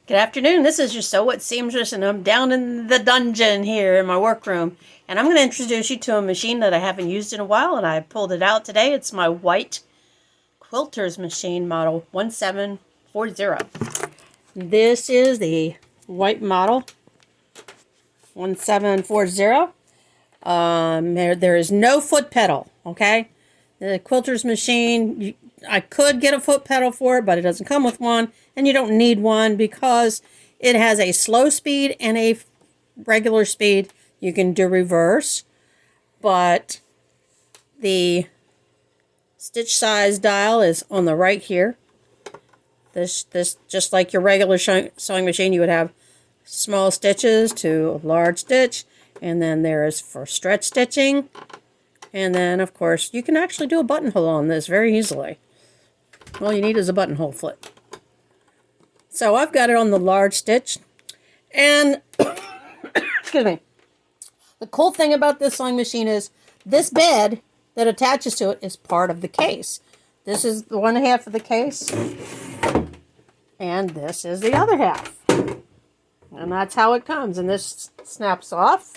Good afternoon. This is your Sew What Seamstress, and I'm down in the dungeon here in my workroom. And I'm going to introduce you to a machine that I haven't used in a while, and I pulled it out today. It's my white QUILTERS machine, model 1740. This is the white model 1740. There is no foot pedal, okay? The QUILTERS machine, I could get a foot pedal for it, but it doesn't come with one, and you don't need one because it has a slow speed and a regular speed. You can do reverse, but the stitch size dial is on the right here. This just like your regular sewing machine, you would have small stitches to a large stitch, and then there is for stretch stitching. And then, of course, you can actually do a buttonhole on this very easily. All you need is a buttonhole foot. So I've got it on the large stitch. And, excuse me, the cool thing about this sewing machine is this bed that attaches to it is part of the case. This is the one half of the case. And this is the other half. And that's how it comes. And this snaps off.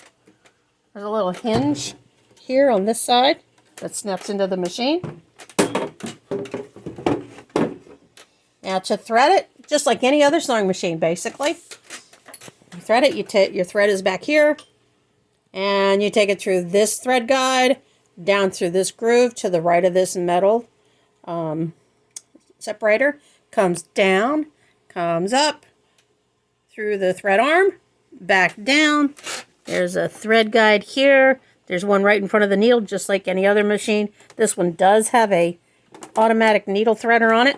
There's a little hinge here on this side that snaps into the machine. Now to thread it, just like any other sewing machine basically, you thread it, your thread is back here, and you take it through this thread guide, down through this groove to the right of this metal separator, comes down, comes up, through the thread arm, back down. There's a thread guide here. There's one right in front of the needle, just like any other machine. This one does have a automatic needle threader on it.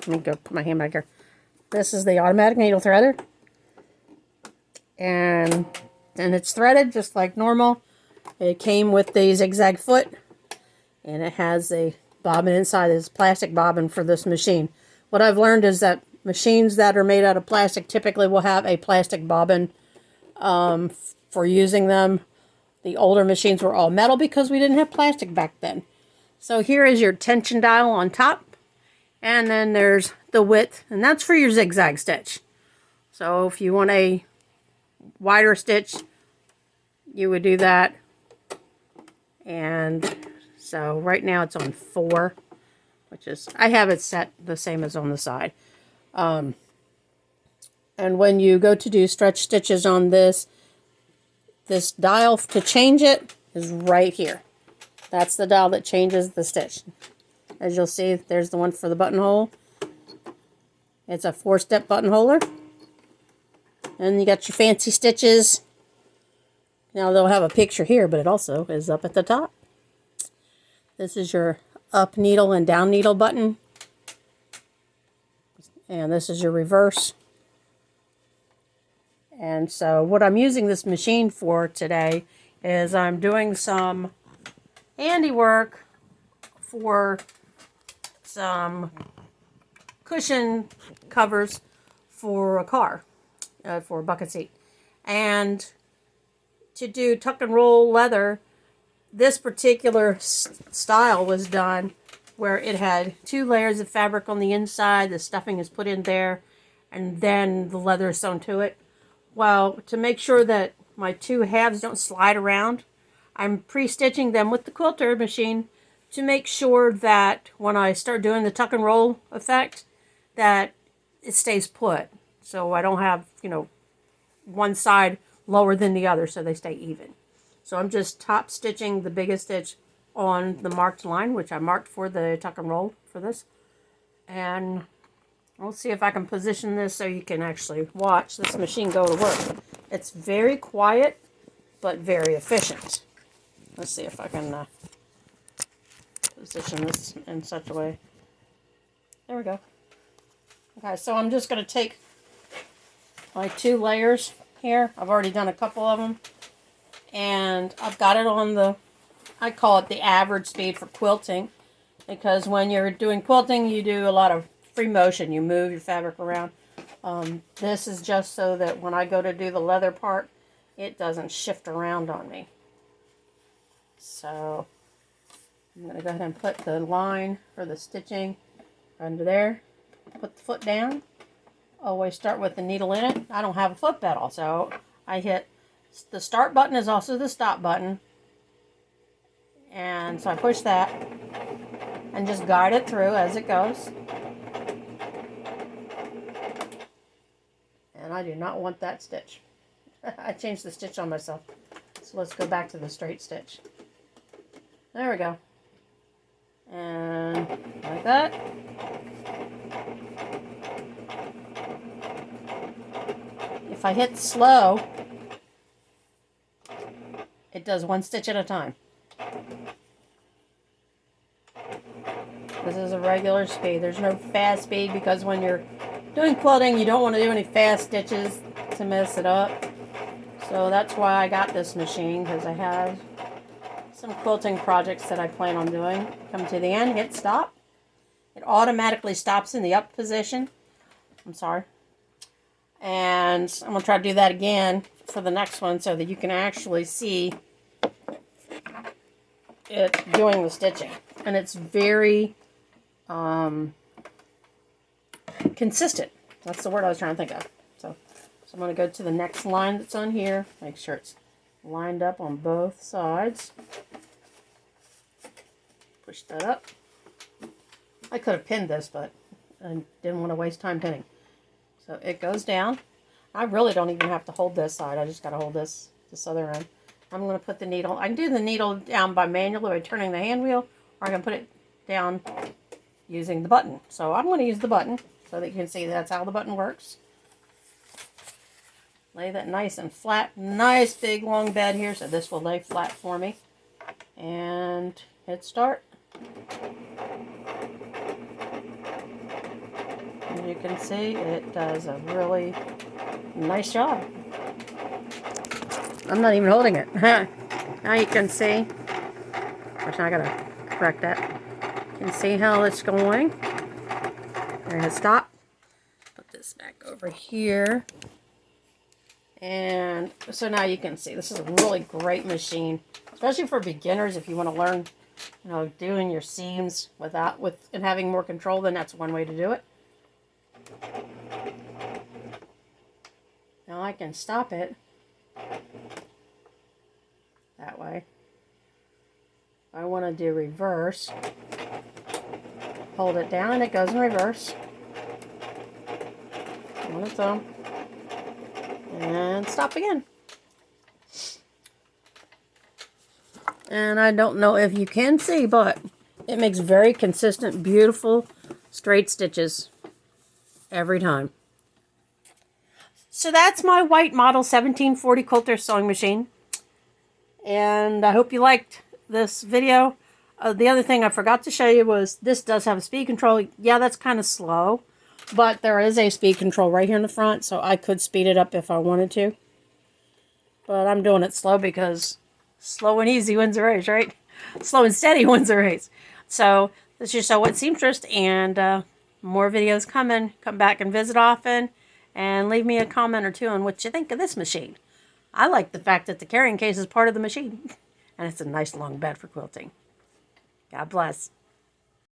Let me go put my hand back here. This is the automatic needle threader. And it's threaded just like normal. It came with the zigzag foot. And it has a bobbin inside. This plastic bobbin for this machine. What I've learned is that machines that are made out of plastic typically will have a plastic bobbin for using them. The older machines were all metal because we didn't have plastic back then. So here is your tension dial on top. And then there's the width, and that's for your zigzag stitch. So if you want a wider stitch, you would do that. And so right now it's on 4, which is, I have it set the same as on the side. And when you go to do stretch stitches on this dial to change it is right here. That's the dial that changes the stitch. As you'll see, there's the one for the buttonhole. It's a 4-step buttonholer. And you got your fancy stitches. Now they'll have a picture here, but it also is up at the top. This is your up needle and down needle button. And this is your reverse. And so what I'm using this machine for today is I'm doing some handiwork for some cushion covers for a car, for a bucket seat. And to do tuck and roll leather, this particular style was done where it had 2 layers of fabric on the inside, the stuffing is put in there, and then the leather is sewn to it. Well, to make sure that my 2 halves don't slide around, I'm pre-stitching them with the quilter machine to make sure that when I start doing the tuck and roll effect, that it stays put. So I don't have, one side lower than the other, so they stay even. So I'm just top stitching the biggest stitch on the marked line, which I marked for the tuck and roll for this. And we'll see if I can position this so you can actually watch this machine go to work. It's very quiet, but very efficient. Let's see if I can position this in such a way. There we go. Okay, so I'm just going to take my 2 layers here. I've already done a couple of them. And I've got it on the, I call it the average speed for quilting. Because when you're doing quilting, you do a lot of free motion. You move your fabric around. This is just so that when I go to do the leather part, it doesn't shift around on me. So I'm going to go ahead and put the line for the stitching under there. Put the foot down. always start with the needle in it. I don't have a foot pedal, so I hit the start button is also the stop button. And so I push that and just guide it through as it goes. And I do not want that stitch. I changed the stitch on myself. So let's go back to the straight stitch. There we go. And like that. If I hit slow, it does one stitch at a time. This is a regular speed. There's no fast speed because when you're doing quilting, you don't want to do any fast stitches to mess it up. So that's why I got this machine, because I have some quilting projects that I plan on doing. Come to the end, hit stop. It automatically stops in the up position. I'm sorry. And I'm going to try to do that again for the next one so that you can actually see it doing the stitching. And it's very consistent. That's the word I was trying to think of. So I'm going to go to the next line that's on here. Make sure it's lined up on both sides. Push that up. I could have pinned this, but I didn't want to waste time pinning. So it goes down. I really don't even have to hold this side. I just got to hold this other end. I'm going to put the needle. I can do the needle down by manually by turning the hand wheel, or I can put it down using the button. So I'm going to use the button so that you can see that's how the button works. Lay that nice and flat. Nice big long bed here, so this will lay flat for me. And hit start. As you can see, it does a really nice job. I'm not even holding it. Now you can see. Which I gotta correct that. You can see how it's going. There, hit stop. Put this back over here. And so now you can see this is a really great machine, especially for beginners. If you want to learn, doing your seams and having more control, then that's one way to do it. Now I can stop it that way. If I want to do reverse, hold it down and it goes in reverse on its own. And stop again. And I don't know if you can see, but it makes very consistent, beautiful, straight stitches every time. So that's my white model 1740 Quilter sewing machine. And I hope you liked this video. The other thing I forgot to show you was this does have a speed control. Yeah, that's kind of slow. But there is a speed control right here in the front, so I could speed it up if I wanted to. But I'm doing it slow because slow and easy wins the race, right? Slow and steady wins the race. So this is your Sew What Seamstress, and more videos coming. Come back and visit often, and leave me a comment or two on what you think of this machine. I like the fact that the carrying case is part of the machine, and it's a nice long bed for quilting. God bless.